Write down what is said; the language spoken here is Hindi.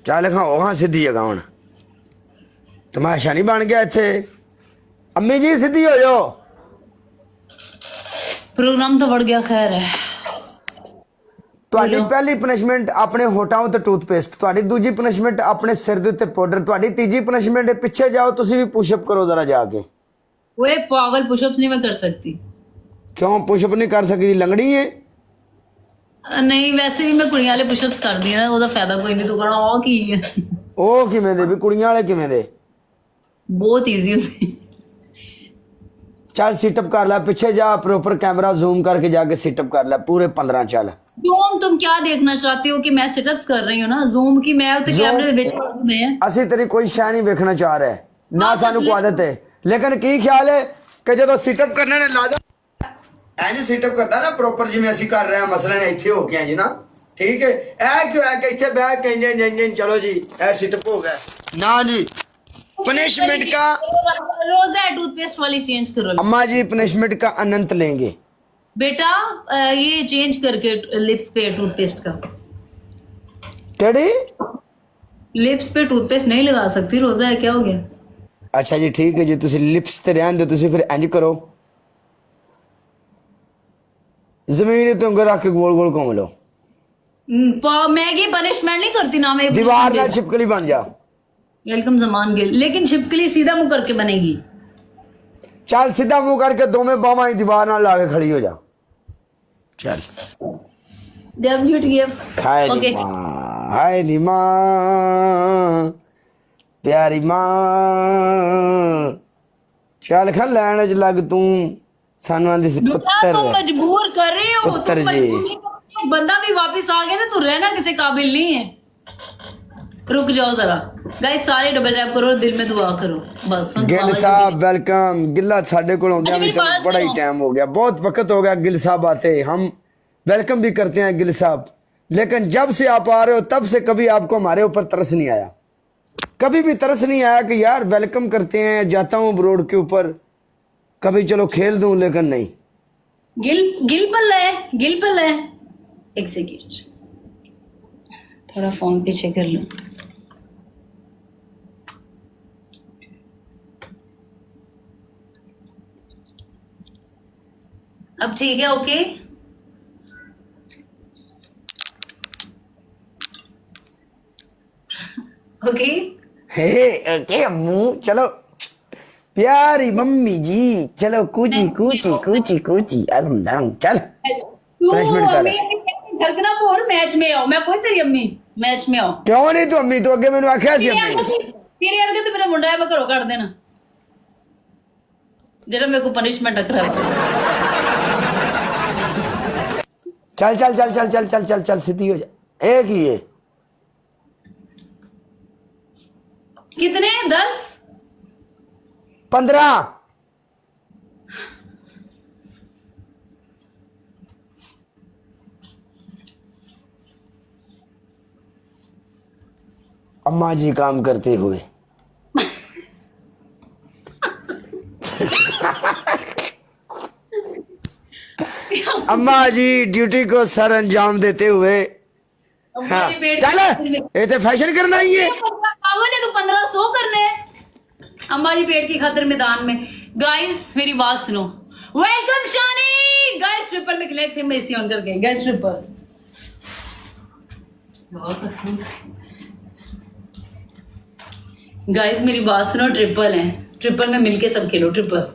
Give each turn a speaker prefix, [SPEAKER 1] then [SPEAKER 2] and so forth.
[SPEAKER 1] चल खाओ हाँ सीधी जगह हूँ तमाशा नहीं बन गया इत्थे अम्मी जी सीधी हो जाओ
[SPEAKER 2] प्रोग्राम तो बढ़ गया खैर है
[SPEAKER 1] ਤੁਹਾਡੀ ਪਹਿਲੀ ਪਨਿਸ਼ਮੈਂਟ ਆਪਣੇ ਹੋਠਾਂ ਉੱਤੇ ਟੂਥਪੇਸਟ ਤੁਹਾਡੀ ਦੂਜੀ ਪਨਿਸ਼ਮੈਂਟ ਆਪਣੇ ਸਿਰ ਦੇ ਉੱਤੇ ਪਾਊਡਰ ਤੁਹਾਡੀ ਤੀਜੀ ਪਨਿਸ਼ਮੈਂਟ ਪਿੱਛੇ ਜਾਓ ਤੁਸੀਂ ਵੀ ਪੁਸ਼ਅਪ ਕਰੋ ਜ਼ਰਾ ਜਾ ਕੇ
[SPEAKER 2] वे पागल पुशअप्स नहीं मैं कर सकती
[SPEAKER 1] ਕਿਉਂ ਪੁਸ਼ਅਪ ਨਹੀਂ ਕਰ ਸਕਦੀ ਲੰਗੜੀ ਹੈ
[SPEAKER 2] नहीं वैसे भी मैं कुड़ियां वाले पुशअप्स कर दी ना ਉਹਦਾ ਫਾਇਦਾ ਕੋਈ ਨਹੀਂ ਤੂੰ ਕਹਣਾ ਉਹ ਕੀ ਹੈ
[SPEAKER 1] ਉਹ ਕਿਵੇਂ ਦੇ ਵੀ ਕੁੜੀਆਂ ਵਾਲੇ ਕਿਵੇਂ ਦੇ
[SPEAKER 2] बहुत इजी होते
[SPEAKER 1] ਚੱਲ ਸਿਟਅਪ ਕਰ ਲੈ ਪਿੱਛੇ ਜਾ ਪ੍ਰੋਪਰ ਕੈਮਰਾ ਜ਼ੂਮ ਕਰਕੇ ਜਾ ਕੇ ਸਿਟਅਪ ਕਰ ਲੈ ਪੂਰੇ 15 ਚੱਲ
[SPEAKER 2] जूम तुम क्या देखना चाहते हो कि मैं सिटअप्स कर रही हूँ ना जूम की मैं तो कैमरे ਦੇ ਵਿੱਚ ਮੈਂ
[SPEAKER 1] ਅਸੀਂ ਤੇਰੀ ਕੋਈ ਸ਼ੈ ਨਹੀਂ ਵੇਖਣਾ ਚਾਹ ਰਹੇ ਨਾ ਸਾਨੂੰ ਕੋਈ ਆਦਤ ਹੈ ਲੇਕਿਨ ਕੀ ਖਿਆਲ ਹੈ ਕਿ ਜਦੋਂ ਸਿਟਅਪ ਕਰਨਾ ਨੇ ਲਾ ਦੋ ਐਂਜ ਸਿਟਅਪ ਕਰਦਾ ਨਾ ਪ੍ਰੋਪਰ ਜਿਵੇਂ ਅਸੀਂ ਕਰ ਰਹੇ ਹਾਂ ਮਸਲਨ ਇੱਥੇ ਹੋ ਕੇ ਇੰਜ ਨਾ ਠੀਕ ਹੈ ਇਹ ਕਿਉਂ ਹੈ ਕਿ ਇੱਥੇ ਬਹਿ ਕੇ ਇੰਜ ਚਲੋ ਜੀ ਇਹ ਸਿਟਅਪ ਹੋ ਗਿਆ ਨਾ जी पनिशमेंट का
[SPEAKER 2] रोजा टूथपेस्ट वाली चेंज करो
[SPEAKER 1] अम्मा जी पनिशमेंट का अनंत लेंगे
[SPEAKER 2] बेटा ये चेंज करके लिप्स पे टूथपेस्ट का
[SPEAKER 1] केड़ी
[SPEAKER 2] लिप्स पे टूथपेस्ट नहीं लगा सकती रोजा है क्या हो गया
[SPEAKER 1] अच्छा जी ठीक है जी तुसी लिप्स ते रहन दो तुसी फिर इंज करो जमीन तो अंगर रख के गोल गोल घूम लो
[SPEAKER 2] मैं ये पनिशमेंट नहीं करती ना मैं
[SPEAKER 1] दीवार नाल छिपकली बन जा
[SPEAKER 2] वेलकम जमान गिल लेकिन छिपकली सीधा मुंह करके बनेगी
[SPEAKER 1] चल सीधा मुंह करके दो में बावा दीवार नाल लाके खड़ी हो जा चल
[SPEAKER 2] WTF
[SPEAKER 1] हाय
[SPEAKER 2] ओके
[SPEAKER 1] हाय नी मां प्यारी मां चल खा लैन च लग तू सानू आंदी सी पुत्तर
[SPEAKER 2] तुम मजबूर कर रहे हो
[SPEAKER 1] पुत्तर
[SPEAKER 2] तुम
[SPEAKER 1] जी।
[SPEAKER 2] मजबूर नहीं कर रहे हो। बंदा भी वापस आ गया ना तू रहना किसी काबिल नहीं है रुक जाओ जरा गाइस सारे डबल टैप करो दिल में दुआ करो बस
[SPEAKER 1] गिल साहब वेलकम गिल्ला साडे को आउंदे भी तो बड़ा ही टाइम हो गया बहुत वक्त हो गया गिल साहब आते हम वेलकम भी करते हैं गिल साहब लेकिन जब से आप आ रहे हो तब से कभी आपको हमारे ऊपर तरस नहीं आया कभी भी तरस नहीं आया कि यार वेलकम करते हैं जाता हूँ रोड के ऊपर कभी चलो खेल दूं लेकिन नहीं
[SPEAKER 2] गिल पल है एक सेकंड थोड़ा फोन पीछे कर लो अब ठीक है ओके ओके
[SPEAKER 1] हे ओके अम्मू चलो प्यारी मम्मी जी चलो कूची कूची कूची कूची अलहमदम चल Punishment कर।
[SPEAKER 2] धड़कना पोर मैच में आओ मैं कोई तेरी अम्मी मैच में आओ
[SPEAKER 1] क्यों नहीं तू अम्मी तू अगे मैंने आख्या सी अम्मी
[SPEAKER 2] तेरे अर्गे तो मेरा मुंडा है मैं घरों कट देना जरा मेरे को पनिशमेंट रख
[SPEAKER 1] चल चल चल चल चल चल चल चल सीधी हो जा एक ही है
[SPEAKER 2] कितने 10
[SPEAKER 1] 15 अम्मा जी काम करते हुए अम्मा जी ड्यूटी को सर अंजाम देते हुए हाँ चल ये तो फैशन करना ही है
[SPEAKER 2] ने तो 1500 करने अम्मा जी पेट की खातिर मैदान में गाइस मेरी बात सुनो वेलकम शानी गाइस ट्रिपल में क्लिक से मैं एसी ऑन करके गाइस ट्रिपल गाइस मेरी बात सुनो ट्रिपल है ट्रिपल में मिलके सब खेलो ट्रिपल